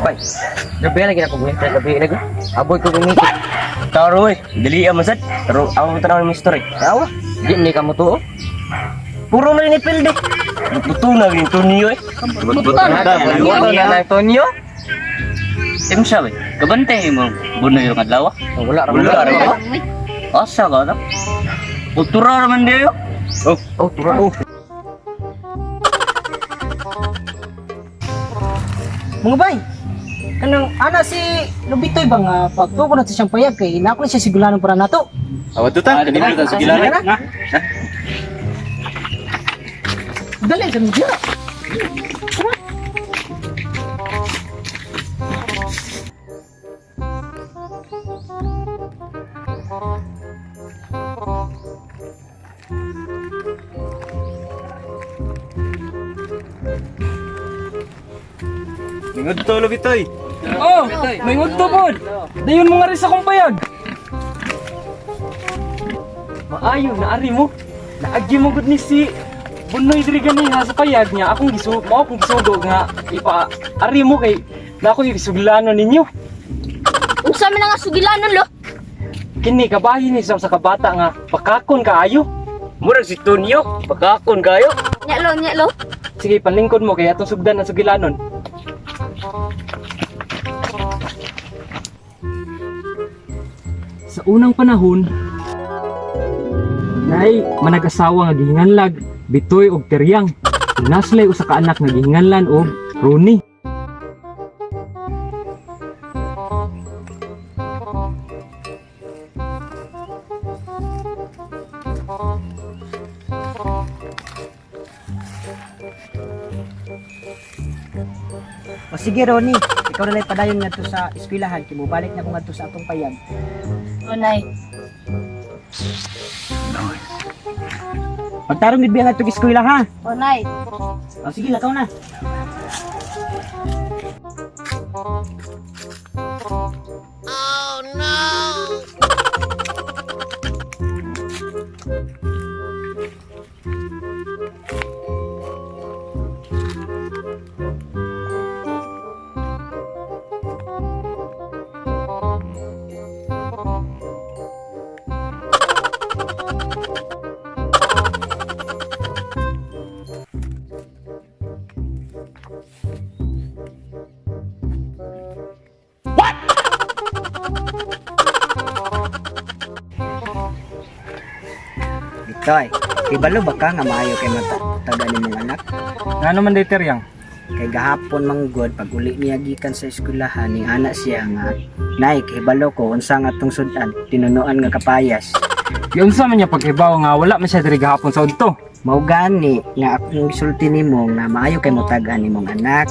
Bay, gabi lagi ako buhay. Gabi lagi. Aboy ko gumiti. Taro eh, dali masad. Pero ako tanaw ng mystery. Awa, di ni kamu to. Puro na ni pilde. Buto na gin Tonyo eh. Buto na Tonyo. Siya ba? Kabantay mo bunoy yung adlaw. Wala Wala ra ba? Asa ka na? Utura naman diyo. Oh, tura. Oh. Mga bay, kanang ana si Lobitoy ba nga pagtuko na siyang payag kay nako siya sigulanon para nato. Awat tutan, Dili ka sa gilan. Dali sa mga. Mingod to Lobitoy. Oh, may ngudto pod. Dayon mo nga rin sa kong payag. Maayo na ari mo. Naagi mo gud ni si Bunoy diri gani ha sa payag niya. Akong gisudo nga ipa ari mo kay nako isuglanon ninyo. Unsa man nga sugilanon lo? Kini kabahin ni sa kabata nga pakakon kaayo. Murag si Tonyo, pagkakon kayo. Nya lo. Sige panlingkod mo kay atong sugdan ang sugilanon. Sa unang panahon, nay manag-asawa nga gihinganlag, Bitoy og Teryang. Naslay usa ka anak nga gihinganlan og Roni. O sige Ronnie, ikaw na lang padayon ngadto sa eskwelahan kay mobalik na ko ngadto sa atong payag. Unay. Pagtarong gid biya ngadto sa eskwela ha. Unay. O sige lakaw na. Bitoy, ibalo ba ka nga maayo kay mataga ni mong anak? Ngano man day Teryang? Kay gahapon manggod pag uli niya gikan sa eskwelahan ni anak siya nga nay kay balo ko unsa nga tong sudan tinunuan nga kapayas. Unsa man niya paghibaw nga wala man siya diri gahapon sa udto. Mao gani nga akong gisulti nimo nga maayo kay motagaan nimong anak.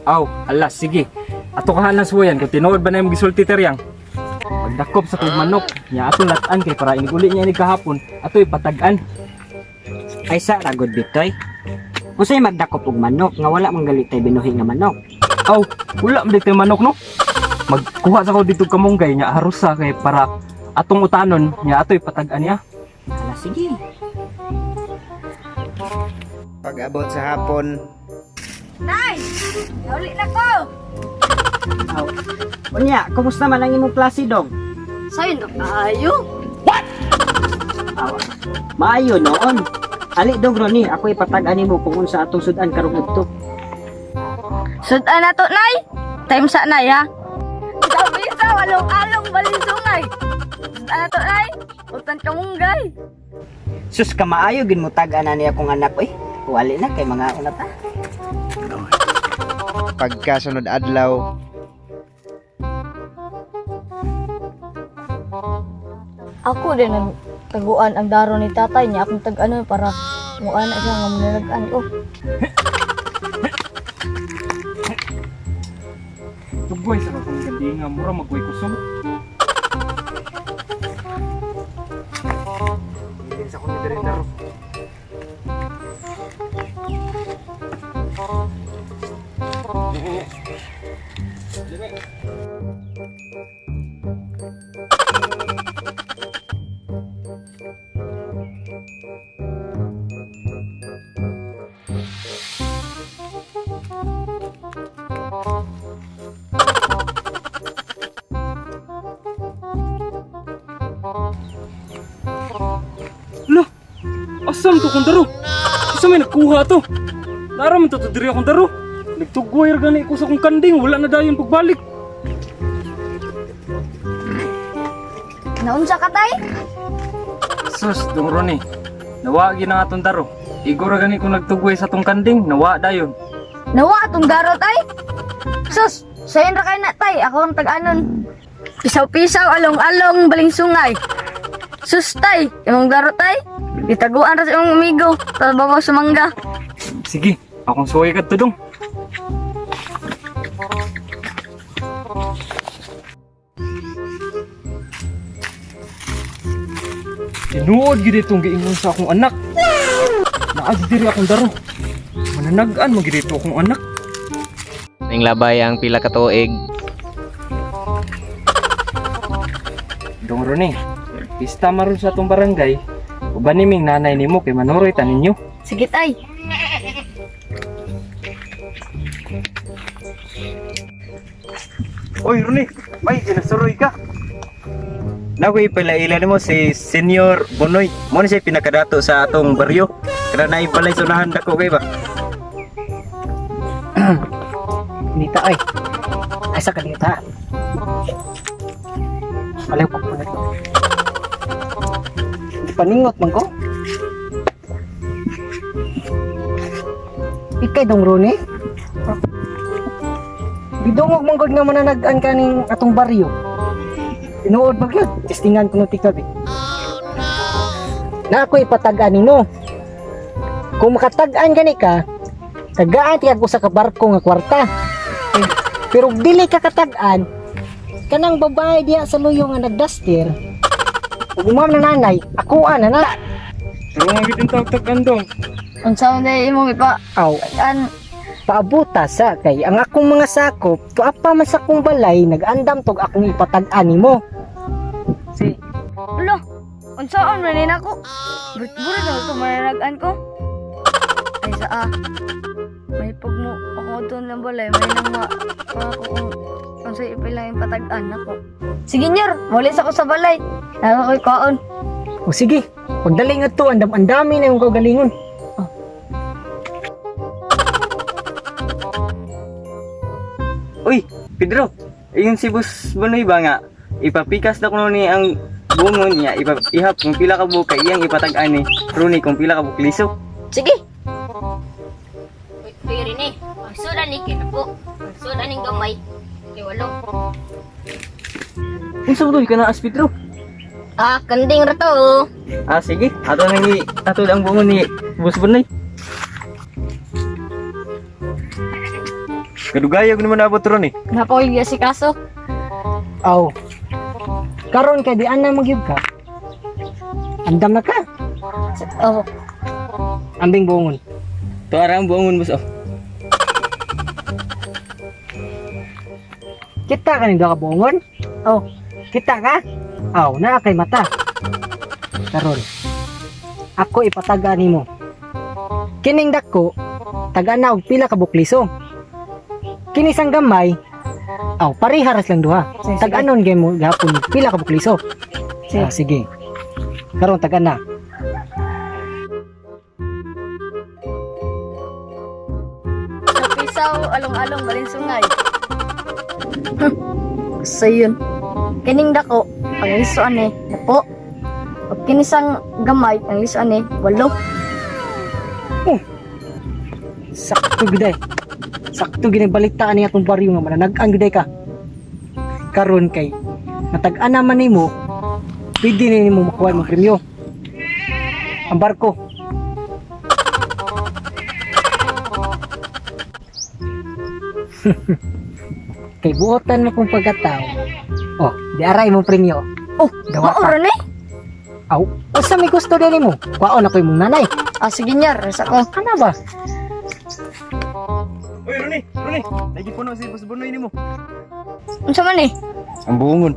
Aw, alas sige. Ato kahanan suwayan kung tinuod ba na yung gisulti Teryang. Pagdakop sa kong manok, niya atong latan kay para iniguli niya ni kahapon, ato ipatagan. Ay sa ragod Bitoy. Unsay magdakop og manok nga wala man galit tay binuhi nga manok. Aw, wala man dito yung manok no. Magkuha sa ko dito kamunggay niya harusa kay para atong utanon niya ato ipatagan niya. Ala sige. Pag abot sa hapon, Nay! Nauli na ko! aw. Unya, kumusta man ang imong klase dong? Sa'yo na kayo? Aw. Maayo noon. Ali dong Ronnie, ako ipatagan nimo kung unsa atong sudan karong adto. Sudan na to, Nay! Time sa, Nay, ha? Sabi sa walong-along balinsungay! Sudan na to, Nay! Utan kamunggay! Sus ka maayo gin mo tag-ana niya akong anak oy. Wali na kay mga una ta. Pagkasunod adlaw, Ako din ang taguan ang daro ni tatay niya. Akong tag-ano para muana siya nga manalagaan ko. Tugoy sa kakong gabi nga mura magway kusog. Hindi sa kong diri daro. Asam to kung daro? Isa may nagkuha to. Naram to diri akong daro. Nagtugway gani ko sa kong kanding, wala na dayon pagbalik. Naunsa ka tay? Sus, Dong Ronnie. Nawa gina atong daro. Igura gani kung nagtugway sa tong kanding, nawa dayon. Nawa atong garo tay? Sus, sayon ra kay na tay, ako ang tag-anon. Pisaw-pisaw, along-along, baling sungay. Sus tay, imong garo tay? Itaguan ra sa imong amigo, tababaw sa mangga. Sige, akong suway ka to, Dong. Tinuod gid itong giingon sa akong anak. Naagi diri akong daro. Mananagan mo gid ito akong anak. Ning labay ang pila ka tuig. Dong Ronnie, pista maron sa atong barangay. Uban niming nanay nimo kay manuroy ta ninyo. Sige tay. Oy Ronnie, may ginasuroy ka. Nakoy palaila nimo si Senior Bonoy. Mo na siya pinakadato sa atong baryo. Kada na ipalay sunahan dako kay ba? Nita ay. Asa ka nita? Alaw pa po na ito. Hindi paningot man ko. Ikay Dong Ronnie. Bidungog mong nga mananagaan ka ning atong baryo. Tinuod ba yun? Testingan ko ng tikabi. Na ako ipatagaan nino. Kung makatagaan gani ka, tagaan tiyag ko sa kabarko nga kwarta. Pero dili ka katagaan, kanang babae diya sa luyo nga nagdaster. Ug umam na nanay, ako na na. Pero nga gid tawag-tagan Dong. Unsa man day imong ipa Aw, an paabuta sa kay ang akong mga sakop, tuapa man sa kong balay, nag-andam tog akong ipatagaan nimo. Si ulo. Unsaon man ni nako? Burat na ito mananagan ko. Ay saa. May pagmo ako doon ng balay, may nang ako kung sa ipilang yung patag-an ako. Sige nyor, mulis ako sa balay. Nako ko'y kaon. o sige, pagdali nga to, andam-andami na yung kagalingon. Uy, Pedro, yung si Boss Bonoy ba nga? Ipapikas na ko ni ang bungon niya, ihap kung pila ka buka, iyang ipatag-an ni Ronnie kung pila ka bukliso. Sige. Pwede ni, magsuda ni kinapo, magsuda ni gamay, kay walo. Unsa mo ka na as Pedro? Ah, kanding ra to. Ah, sige, ato ang bungon ni Boss Bonoy. Kadugayog naman abot Ronnie. Napoy si kaso. Aw. Karon kay di ana magyud ka. Andam na ka. Oh, Ambing bungon. Tuara ang bungon boss. Oh. Kita ka ning ka bungon? Oh, kita ka? Aw, naa kay mata. Karon. Ako ipataga nimo. Kining dako, taga-ana og pila ka bukliso. Kini sang gamay, aw pariharas lang duha. Tag-anon gyud mo gapon pila ka bukliso. Ah, sige. Karon taga-ana. sa pisaw, along-along, balin sungay. So yun. Kining dako, ang lisuan eh, napo. Pag kinisang gamay, ang lisuan eh, walo. Sakto gid ay. Sakto gid balitaan ni atong baryo nga mananagan gid ay ka. Karon kay matag-ana man nimo, pwede na nimo makuha mo premyo. Ang barko. Kay buotan mo kung pagkatao. Oh, di aray mo premyo. Oh, Dawa pa. mauran eh. Aw, usa may gusto din mo. Kuhaon ako imong nanay. Ah, sige nyar, rasa ko. Ano ba? Oy Ronnie, lagi puno si Boss Bonoy nimo. Unsa man eh? Ang bungon.